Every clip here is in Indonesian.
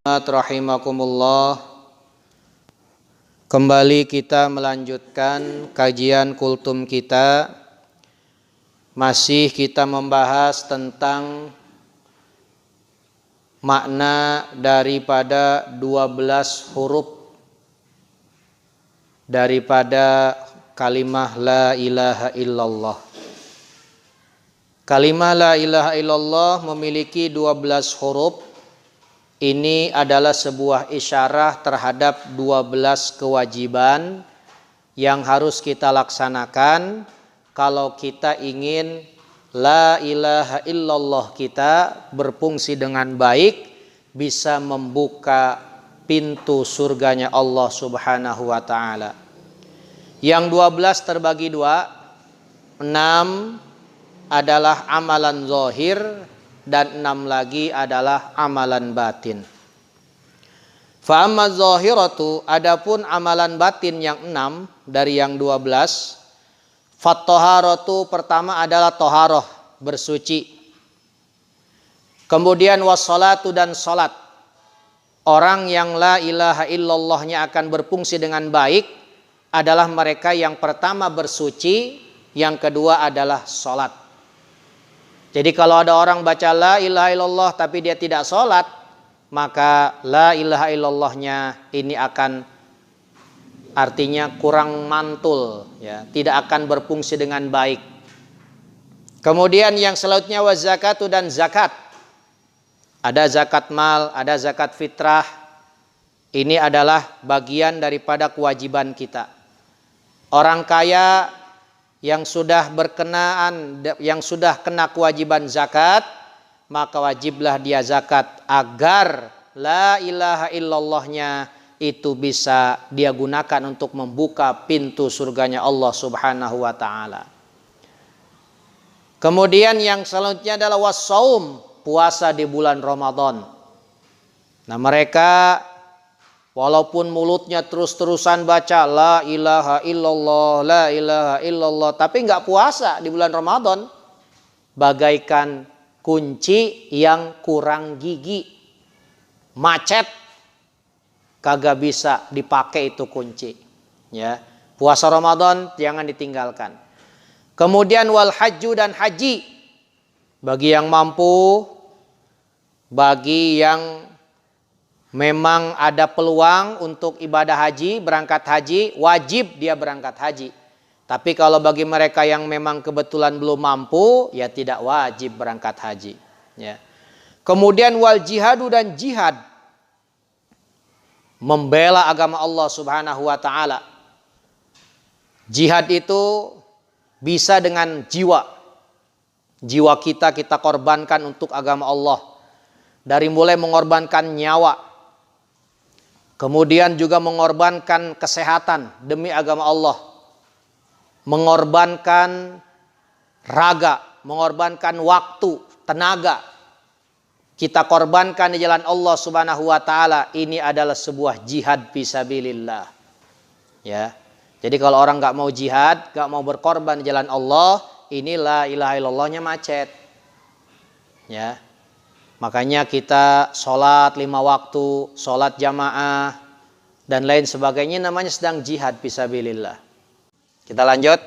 Rahimakumullah. Kembali kita melanjutkan kajian kultum kita. Masih kita membahas tentang makna daripada 12 huruf daripada kalimah la ilaha illallah. Kalimah la ilaha illallah memiliki 12 huruf. Ini adalah sebuah isyarah terhadap 12 kewajiban yang harus kita laksanakan kalau kita ingin la ilaha illallah kita berfungsi dengan baik, bisa membuka pintu surganya Allah Subhanahu wa ta'ala. Yang 12 terbagi dua, 6 adalah amalan zahir dan 6 lagi adalah amalan batin. Fa amma zahiratu, adapun amalan batin yang 6 dari yang 12, fat toharatu, pertama adalah toharoh, bersuci. Kemudian wassalatu, dan salat. Orang yang la ilaha illallahnya akan berfungsi dengan baik adalah mereka yang pertama bersuci, yang kedua adalah salat. Jadi kalau ada orang baca la ilaha illallah tapi dia tidak sholat, maka la ilaha illallahnya ini akan artinya kurang mantul, ya, tidak akan berfungsi dengan baik. Kemudian yang selanjutnya wa zakatu, dan zakat. Ada zakat mal, ada zakat fitrah. Ini adalah bagian daripada kewajiban kita. Orang kaya yang sudah berkenaan, yang sudah kena kewajiban zakat, maka wajiblah dia zakat agar la ilaha illallahnya itu bisa dia gunakan untuk membuka pintu surganya Allah Subhanahu wa ta'ala. Kemudian yang selanjutnya adalah wassaum, puasa di bulan Ramadan. Nah, mereka walaupun mulutnya terus-terusan baca la ilaha illallah, la ilaha illallah, tapi nggak puasa di bulan Ramadan, bagaikan kunci yang kurang gigi, macet, kagak bisa dipakai itu kunci. Ya, puasa Ramadan jangan ditinggalkan. Kemudian wal hajju, dan haji, bagi yang mampu, bagi yang memang ada peluang untuk ibadah haji, berangkat haji, wajib dia berangkat haji. Tapi kalau bagi mereka yang memang kebetulan belum mampu, ya tidak wajib berangkat haji. Ya. Kemudian wal jihadu, dan jihad, membela agama Allah Subhanahu wa ta'ala. Jihad itu bisa dengan jiwa. Jiwa kita korbankan untuk agama Allah. Dari mulai mengorbankan nyawa, kemudian juga mengorbankan kesehatan demi agama Allah. Mengorbankan raga, mengorbankan waktu, tenaga. Kita korbankan di jalan Allah Subhanahu wa ta'ala. Ini adalah sebuah jihad fisabilillah. Ya. Jadi kalau orang nggak mau jihad, nggak mau berkorban di jalan Allah, inilah ilaha illallahnya macet. Ya. Makanya kita sholat 5 waktu, sholat jamaah, dan lain sebagainya, namanya sedang jihad fisabilillah. Kita lanjut.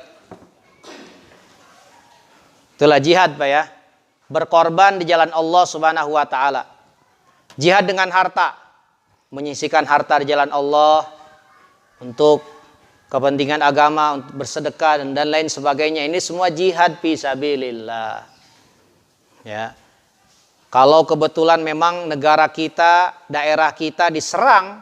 Itulah jihad, Pak, ya. Berkorban di jalan Allah Subhanahu wa ta'ala. Jihad dengan harta. Menyisihkan harta di jalan Allah untuk kepentingan agama, untuk bersedekah, dan lain sebagainya. Ini semua jihad fisabilillah. Ya. Kalau kebetulan memang negara kita, daerah kita diserang,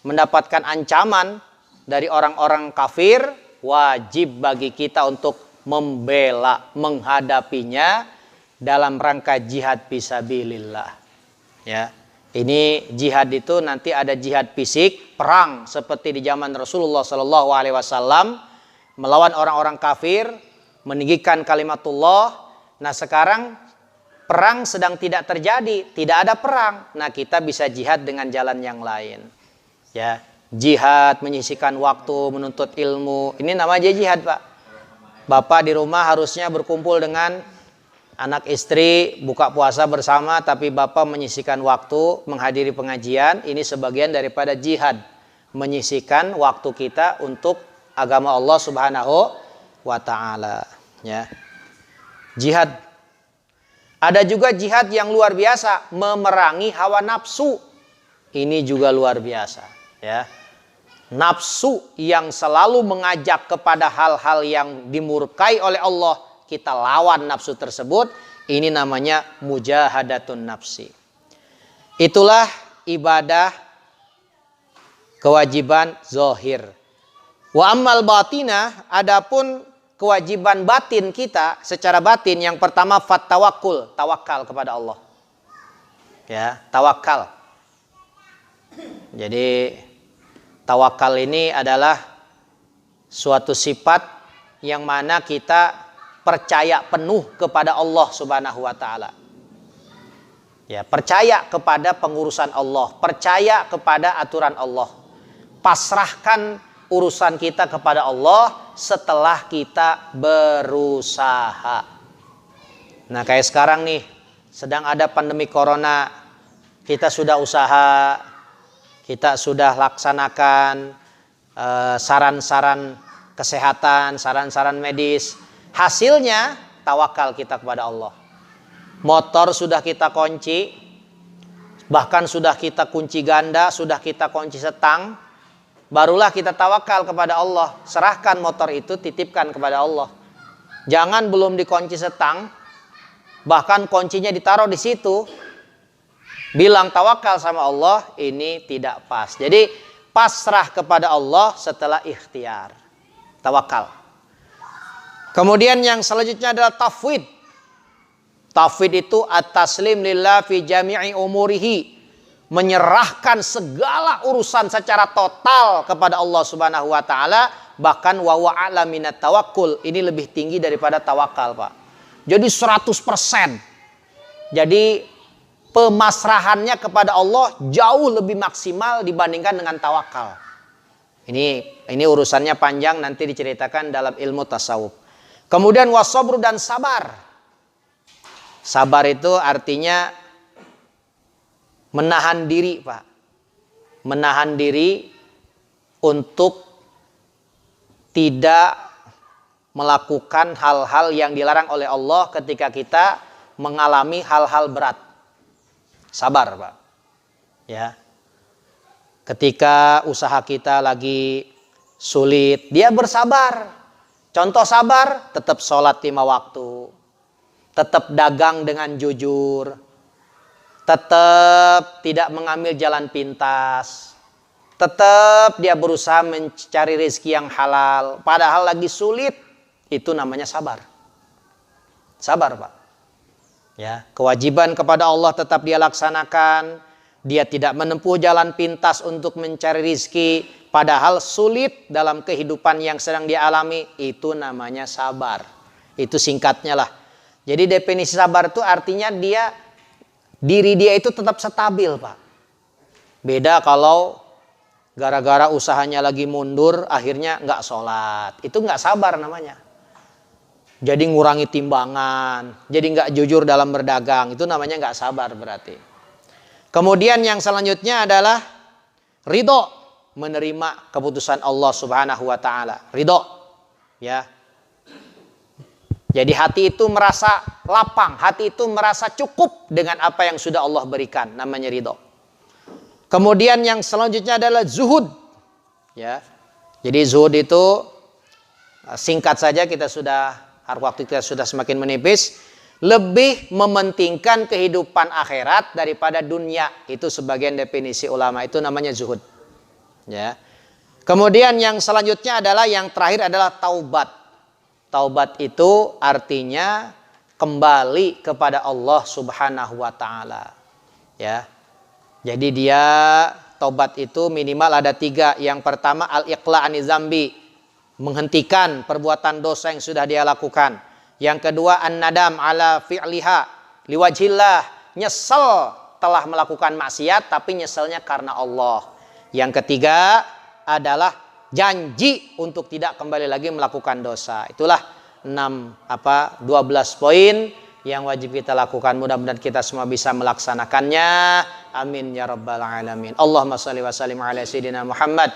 mendapatkan ancaman dari orang-orang kafir, wajib bagi kita untuk membela, menghadapinya dalam rangka jihad fisabilillah. Ya. Ini jihad itu nanti ada jihad fisik, perang seperti di zaman Rasulullah SAW melawan orang-orang kafir, meninggikan kalimatullah. Nah, sekarang perang sedang tidak terjadi, tidak ada perang. Nah, kita bisa jihad dengan jalan yang lain. Ya, jihad menyisihkan waktu, menuntut ilmu. Ini namanya jihad, Pak. Bapak di rumah harusnya berkumpul dengan anak istri buka puasa bersama tapi bapak menyisihkan waktu menghadiri pengajian, ini sebagian daripada jihad, menyisihkan waktu kita untuk agama Allah Subhanahu wa taala, ya. Jihad. Ada juga jihad yang luar biasa, memerangi hawa nafsu. Ini juga luar biasa, ya. Nafsu yang selalu mengajak kepada hal-hal yang dimurkai oleh Allah, kita lawan nafsu tersebut. Ini namanya mujahadatun nafsi. Itulah ibadah kewajiban zahir. Wa ammal batinah, adapun kewajiban batin kita secara batin, yang pertama fattawakul, tawakal kepada Allah. Ya, tawakal. Jadi tawakal ini adalah suatu sifat yang mana kita percaya penuh kepada Allah Subhanahu wa taala. Ya, percaya kepada pengurusan Allah, percaya kepada aturan Allah. Pasrahkan urusan kita kepada Allah setelah kita berusaha. Nah, kayak sekarang nih, sedang ada pandemi corona, kita sudah usaha, kita sudah laksanakan saran-saran kesehatan, saran-saran medis. Hasilnya tawakal kita kepada Allah. Motor sudah kita kunci, bahkan sudah kita kunci ganda, sudah kita kunci setang, barulah kita tawakal kepada Allah. Serahkan motor itu, titipkan kepada Allah. Jangan belum dikunci setang, bahkan kuncinya ditaruh di situ, bilang tawakal sama Allah, ini tidak pas. Jadi pasrah kepada Allah setelah ikhtiar. Tawakal. Kemudian yang selanjutnya adalah tafwid. Tafwid itu at-taslim lillah fi jami'i umurihi. Menyerahkan segala urusan secara total kepada Allah Subhanahu wa taala, bahkan wa wa'ala minat tawakkul. Ini lebih tinggi daripada tawakal, Pak. Jadi 100%. Jadi pemasrahannya kepada Allah jauh lebih maksimal dibandingkan dengan tawakal. Ini urusannya panjang, nanti diceritakan dalam ilmu tasawuf. Kemudian wasabru, dan sabar. Sabar itu artinya menahan diri, Pak. Menahan diri untuk tidak melakukan hal-hal yang dilarang oleh Allah ketika kita mengalami hal-hal berat. Sabar, Pak. Ya. Ketika usaha kita lagi sulit, dia bersabar. Contoh sabar, tetap sholat 5 waktu. Tetap dagang dengan jujur. Tetap tidak mengambil jalan pintas. Tetap dia berusaha mencari rezeki yang halal. Padahal lagi sulit, itu namanya sabar. Sabar, Pak. Ya, kewajiban kepada Allah tetap dia laksanakan. Dia tidak menempuh jalan pintas untuk mencari rezeki, padahal sulit dalam kehidupan yang sedang dia alami. Itu namanya sabar. Itu singkatnya lah. Jadi definisi sabar itu artinya diri dia itu tetap stabil, Pak. Beda kalau gara-gara usahanya lagi mundur, akhirnya nggak sholat. Itu nggak sabar namanya. Jadi ngurangi timbangan, jadi nggak jujur dalam berdagang. Itu namanya nggak sabar berarti. Kemudian yang selanjutnya adalah ridho, menerima keputusan Allah Subhanahu wa taala. Ridho, ya. Jadi hati itu merasa lapang, hati itu merasa cukup dengan apa yang sudah Allah berikan, namanya ridho. Kemudian yang selanjutnya adalah zuhud, ya. Jadi zuhud itu singkat saja, waktu kita sudah semakin menipis. Lebih mementingkan kehidupan akhirat daripada dunia. Itu sebagian definisi ulama, itu namanya zuhud. Ya. Kemudian yang selanjutnya adalah, yang terakhir adalah taubat. Taubat itu artinya kembali kepada Allah Subhanahu wa taala. Ya. Jadi dia taubat itu minimal ada 3. Yang pertama al-iqla' anizambi, menghentikan perbuatan dosa yang sudah dia lakukan. Yang kedua an-nadam ala fi'liha liwajhillah, nyesel telah melakukan maksiat tapi nyeselnya karena Allah. Yang ketiga adalah janji untuk tidak kembali lagi melakukan dosa. Itulah 12 poin yang wajib kita lakukan. Mudah-mudahan kita semua bisa melaksanakannya. Amin ya rabbal alamin. Allahumma shalli wa sallim ala sayyidina Muhammad